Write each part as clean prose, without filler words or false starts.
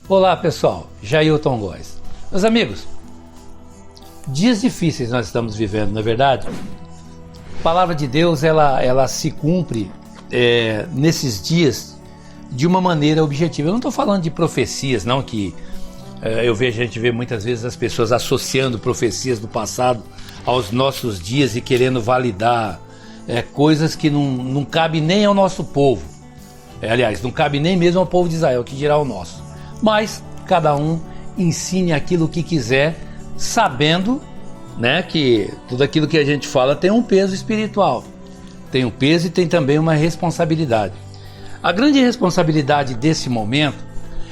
Olá pessoal, Jailton Góes. Meus amigos, dias difíceis nós estamos vivendo, não é verdade? A palavra de Deus ela se cumpre nesses dias de uma maneira objetiva. Eu não estou falando de profecias, não, que a gente vê muitas vezes as pessoas associando profecias do passado aos nossos dias e querendo validar coisas que não cabem nem ao nosso povo. Aliás, não cabe nem mesmo ao povo de Israel, que dirá o nosso. Mas cada um ensine aquilo que quiser, sabendo, né, que tudo aquilo que a gente fala tem um peso espiritual. Tem um peso e tem também uma responsabilidade. A grande responsabilidade desse momento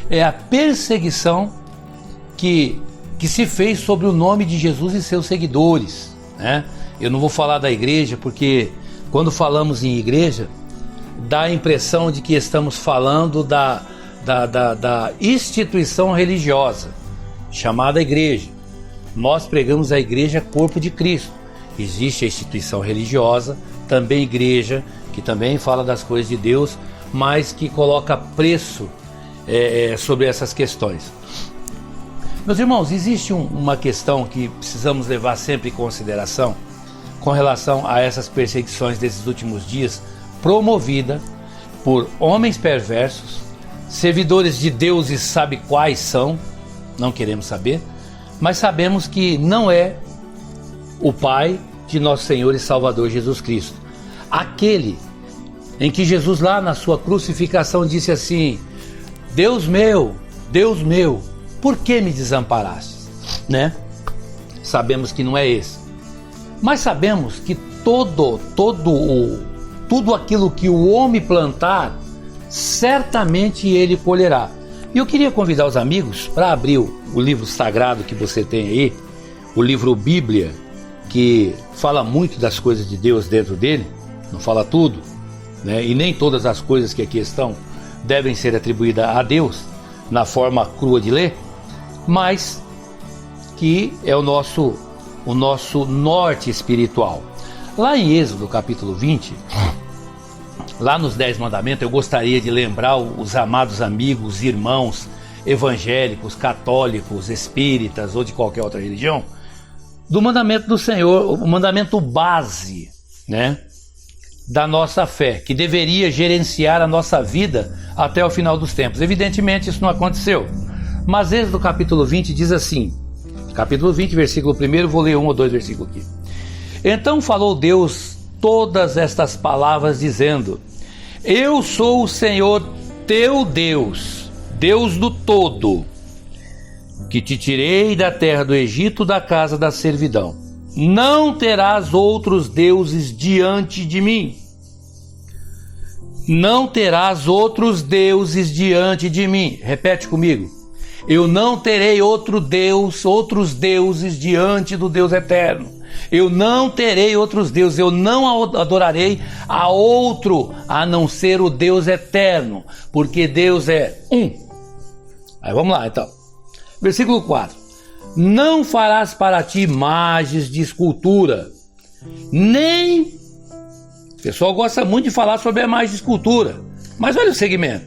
é a perseguição que se fez sobre o nome de Jesus e seus seguidores, né? Eu não vou falar da igreja, porque quando falamos em igreja, dá a impressão de que estamos falando da instituição religiosa, chamada igreja. Nós pregamos a igreja corpo de Cristo. Existe a instituição religiosa, também igreja, que também fala das coisas de Deus, mas que coloca preço sobre essas questões. Meus irmãos, existe uma questão que precisamos levar sempre em consideração com relação a essas perseguições desses últimos dias, promovida por homens perversos, servidores de deuses, sabe quais são, não queremos saber, mas sabemos que não é o Pai de nosso Senhor e Salvador Jesus Cristo. Aquele em que Jesus lá na sua crucificação disse assim: Deus meu, por que me desamparaste? Né? Sabemos que não é esse. Mas sabemos que tudo aquilo que o homem plantar, certamente ele colherá. E eu queria convidar os amigos para abrir o livro sagrado que você tem aí, o livro Bíblia, que fala muito das coisas de Deus dentro dele, não fala tudo, né? E nem todas as coisas que aqui estão devem ser atribuídas a Deus na forma crua de ler, mas que é o nosso norte espiritual. Lá em Êxodo capítulo 20, lá nos 10 mandamentos, eu gostaria de lembrar os amados amigos, irmãos evangélicos, católicos, espíritas ou de qualquer outra religião, do mandamento do Senhor, o mandamento base, né, da nossa fé, que deveria gerenciar a nossa vida até o final dos tempos. Evidentemente isso não aconteceu, mas Êxodo capítulo 20 diz assim, capítulo 20, versículo 1, vou ler um ou dois versículos aqui. Então falou Deus todas estas palavras dizendo: Eu sou o Senhor teu Deus, Deus do todo, que te tirei da terra do Egito, da casa da servidão. Não terás outros deuses diante de mim. Não terás outros deuses diante de mim. Repete comigo. Eu não terei outros deuses diante do Deus eterno. Eu não terei outros deuses, eu não adorarei a outro a não ser o Deus eterno, porque Deus é um. Aí vamos lá então. Versículo 4. Não farás para ti imagens de escultura, nem... O pessoal gosta muito de falar sobre a imagem de escultura, mas olha o segmento.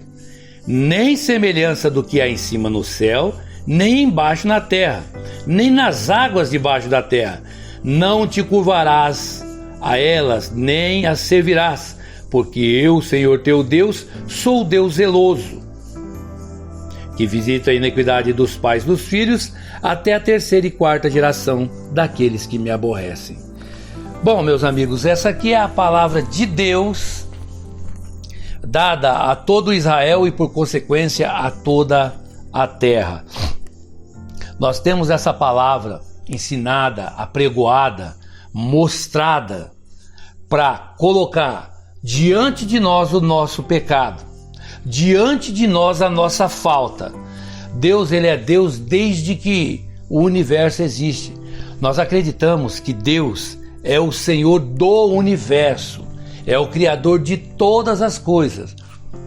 Nem semelhança do que há em cima no céu, nem embaixo na terra, nem nas águas debaixo da terra. Não te curvarás a elas, nem as servirás, porque eu, Senhor teu Deus, sou Deus zeloso, que visita a iniquidade dos pais dos filhos, até a 3ª e 4ª geração daqueles que me aborrecem. Bom, meus amigos, essa aqui é a palavra de Deus, dada a todo Israel e, por consequência, a toda a terra. Nós temos essa palavra ensinada, apregoada, mostrada, para colocar diante de nós o nosso pecado, diante de nós a nossa falta. Deus, ele é Deus desde que o universo existe. Nós acreditamos que Deus é o Senhor do universo, é o Criador de todas as coisas,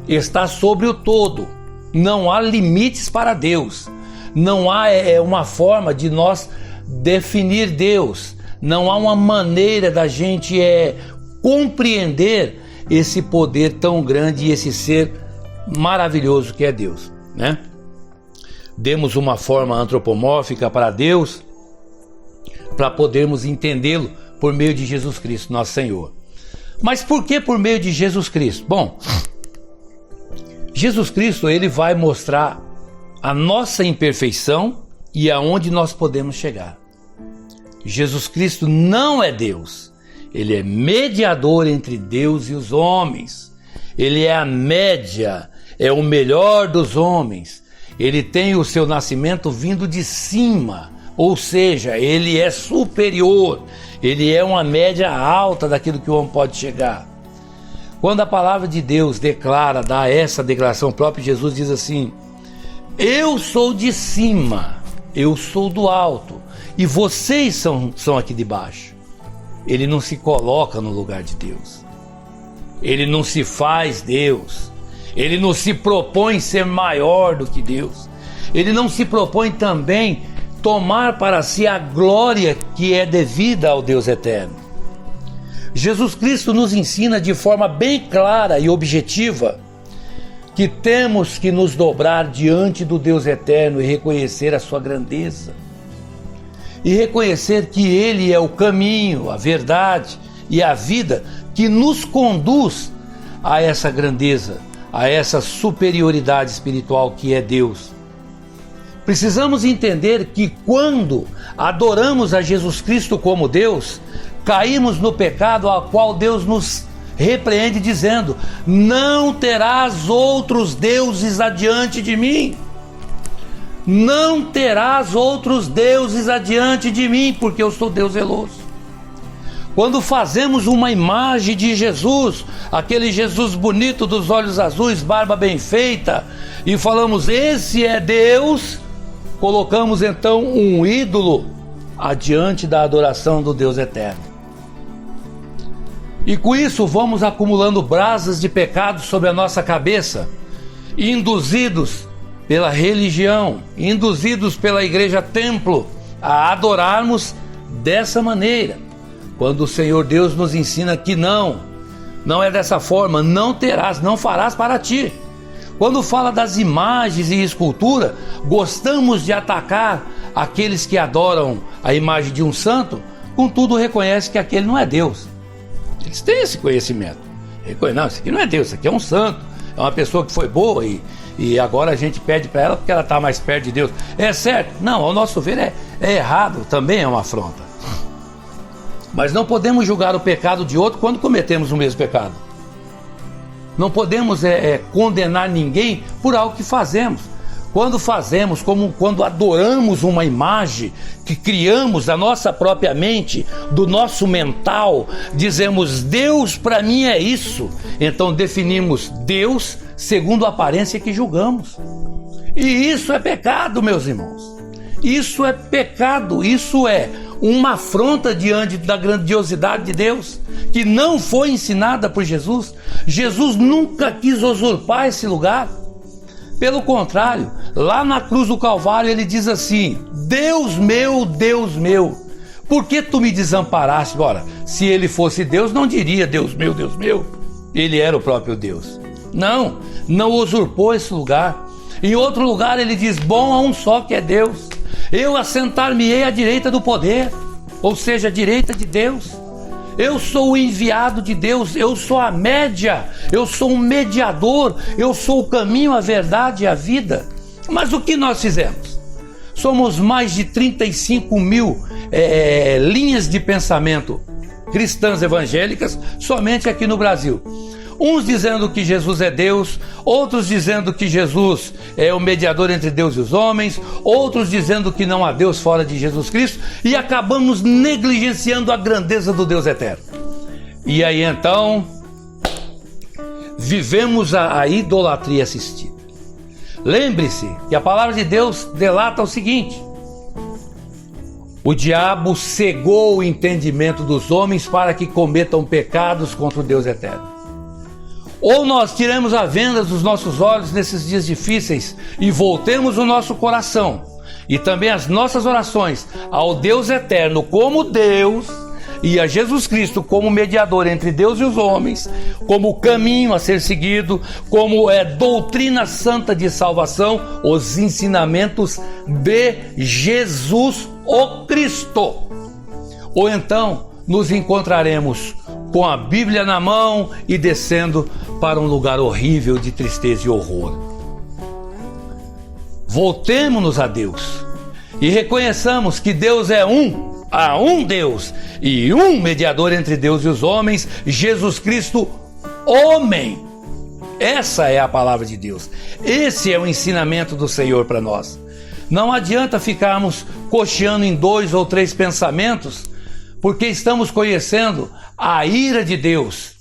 está sobre o todo, não há limites para Deus, não há uma forma de nós definir Deus, não há uma maneira da gente compreender esse poder tão grande e esse ser maravilhoso que é Deus, né? demos uma forma antropomórfica para Deus, para podermos entendê-lo por meio de Jesus Cristo, nosso Senhor. Mas por que por meio de Jesus Cristo? Bom, Jesus Cristo, ele vai mostrar a nossa imperfeição e aonde nós podemos chegar. Jesus Cristo não é Deus, ele é mediador entre Deus e os homens. Ele é a média, é o melhor dos homens. Ele tem o seu nascimento vindo de cima, ou seja, ele é superior, ele é uma média alta daquilo que o homem pode chegar. Quando a palavra de Deus dá essa declaração, o próprio Jesus diz assim: eu sou de cima, eu sou do alto, e vocês são aqui de baixo. Ele não se coloca no lugar de Deus, ele não se faz Deus, ele não se propõe ser maior do que Deus, ele não se propõe também tomar para si a glória que é devida ao Deus eterno. Jesus Cristo nos ensina de forma bem clara e objetiva que temos que nos dobrar diante do Deus eterno e reconhecer a sua grandeza. E reconhecer que Ele é o caminho, a verdade e a vida que nos conduz a essa grandeza, a essa superioridade espiritual que é Deus. Precisamos entender que quando adoramos a Jesus Cristo como Deus, caímos no pecado ao qual Deus nos repreende dizendo: não terás outros deuses adiante de mim. Não terás outros deuses adiante de mim, porque eu sou Deus zeloso. Quando fazemos uma imagem de Jesus, aquele Jesus bonito dos olhos azuis, barba bem feita, e falamos: esse é Deus, colocamos então um ídolo adiante da adoração do Deus eterno. E com isso vamos acumulando brasas de pecado sobre a nossa cabeça, induzidos pela religião, induzidos pela igreja templo a adorarmos dessa maneira, quando o Senhor Deus nos ensina que não é dessa forma, não terás, não farás para ti. Quando fala das imagens e escultura, gostamos de atacar aqueles que adoram a imagem de um santo, contudo reconhece que aquele não é Deus. Eles têm esse conhecimento. Não, isso aqui não é Deus, isso aqui é um santo, é uma pessoa que foi boa e agora a gente pede para ela porque ela está mais perto de Deus. É certo? Não, ao nosso ver é errado, também é uma afronta. Mas não podemos julgar o pecado de outro quando cometemos o mesmo pecado. Não podemos condenar ninguém por algo que fazemos. Quando fazemos, como quando adoramos uma imagem que criamos da nossa própria mente, do nosso mental, dizemos: Deus para mim é isso. Então definimos Deus segundo a aparência que julgamos. E isso é pecado, meus irmãos. Isso é pecado, isso é uma afronta diante da grandiosidade de Deus, que não foi ensinada por Jesus. Jesus nunca quis usurpar esse lugar. Pelo contrário, lá na cruz do Calvário ele diz assim: Deus meu, por que tu me desamparaste? Ora, se ele fosse Deus, não diria Deus meu, ele era o próprio Deus. Não usurpou esse lugar. Em outro lugar ele diz: bom há um só que é Deus, eu assentar-me-ei à direita do poder, ou seja, à direita de Deus. Eu sou o enviado de Deus, eu sou a média, eu sou um mediador, eu sou o caminho, a verdade e a vida. Mas o que nós fizemos? Somos mais de 35 mil linhas de pensamento cristãs evangélicas somente aqui no Brasil. Uns dizendo que Jesus é Deus, outros dizendo que Jesus é o mediador entre Deus e os homens, outros dizendo que não há Deus fora de Jesus Cristo, e acabamos negligenciando a grandeza do Deus eterno. E aí então vivemos a idolatria assistida. Lembre-se que a palavra de Deus delata o seguinte: o diabo cegou o entendimento dos homens para que cometam pecados contra o Deus eterno. Ou nós tiremos a venda dos nossos olhos nesses dias difíceis e voltemos o nosso coração e também as nossas orações ao Deus eterno como Deus, e a Jesus Cristo como mediador entre Deus e os homens, como caminho a ser seguido, como doutrina santa de salvação, os ensinamentos de Jesus o Cristo. Ou então nos encontraremos com a Bíblia na mão e descendo para um lugar horrível de tristeza e horror. Voltemo-nos a Deus e reconheçamos que Deus é há um Deus e um mediador entre Deus e os homens, Jesus Cristo, homem. Essa é a palavra de Deus. Esse é o ensinamento do Senhor para nós. Não adianta ficarmos cocheando em 2 ou 3 pensamentos, porque estamos conhecendo a ira de Deus.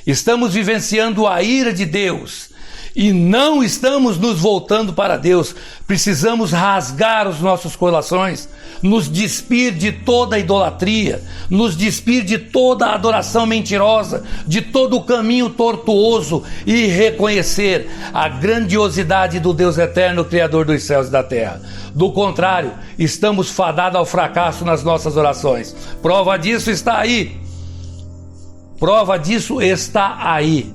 Estamos vivenciando a ira de Deus e não estamos nos voltando para Deus. Precisamos rasgar os nossos corações, nos despir de toda a idolatria, nos despir de toda a adoração mentirosa, de todo o caminho tortuoso e reconhecer a grandiosidade do Deus eterno, Criador dos céus e da terra. Do contrário, estamos fadados ao fracasso nas nossas orações. Prova disso está aí. Prova disso está aí.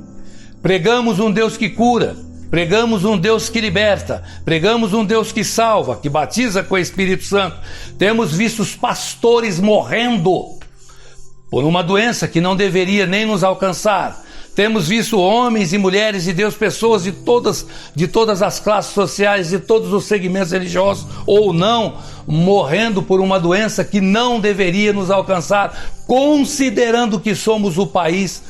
Pregamos um Deus que cura, pregamos um Deus que liberta, pregamos um Deus que salva, que batiza com o Espírito Santo. Temos visto os pastores morrendo por uma doença que não deveria nem nos alcançar. Temos visto homens e mulheres de Deus, pessoas de todas as classes sociais, de todos os segmentos religiosos ou não, morrendo por uma doença que não deveria nos alcançar, considerando que somos o país,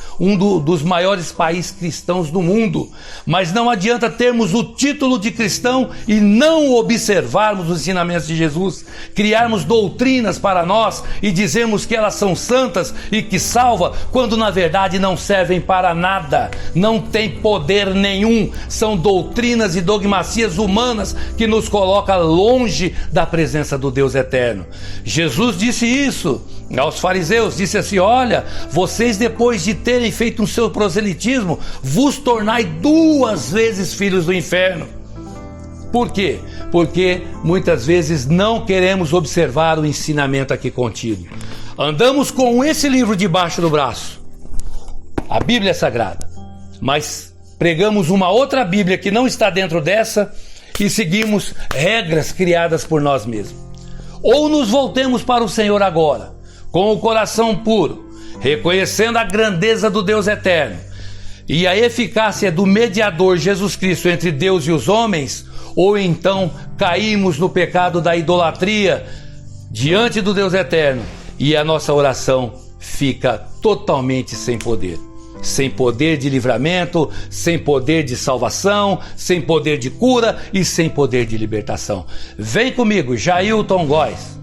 dos maiores países cristãos do mundo. Mas não adianta termos o título de cristão e não observarmos os ensinamentos de Jesus, criarmos doutrinas para nós e dizermos que elas são santas e que salvam, quando na verdade não servem para nada, não tem poder nenhum, são doutrinas e dogmacias humanas que nos colocam longe da presença do Deus eterno. Jesus disse isso aos fariseus, disse assim: olha, vocês depois de terem feito um seu proselitismo, vos tornai 2 vezes filhos do inferno. Por quê? Porque muitas vezes não queremos observar o ensinamento aqui contido. Andamos com esse livro debaixo do braço, a Bíblia Sagrada, mas pregamos uma outra Bíblia que não está dentro dessa e seguimos regras criadas por nós mesmos. Ou nos voltemos para o Senhor agora, com o coração puro, reconhecendo a grandeza do Deus eterno e a eficácia do mediador Jesus Cristo entre Deus e os homens, ou então caímos no pecado da idolatria diante do Deus eterno e a nossa oração fica totalmente sem poder de livramento, sem poder de salvação, sem poder de cura e sem poder de libertação. Vem comigo, Jailton Góes.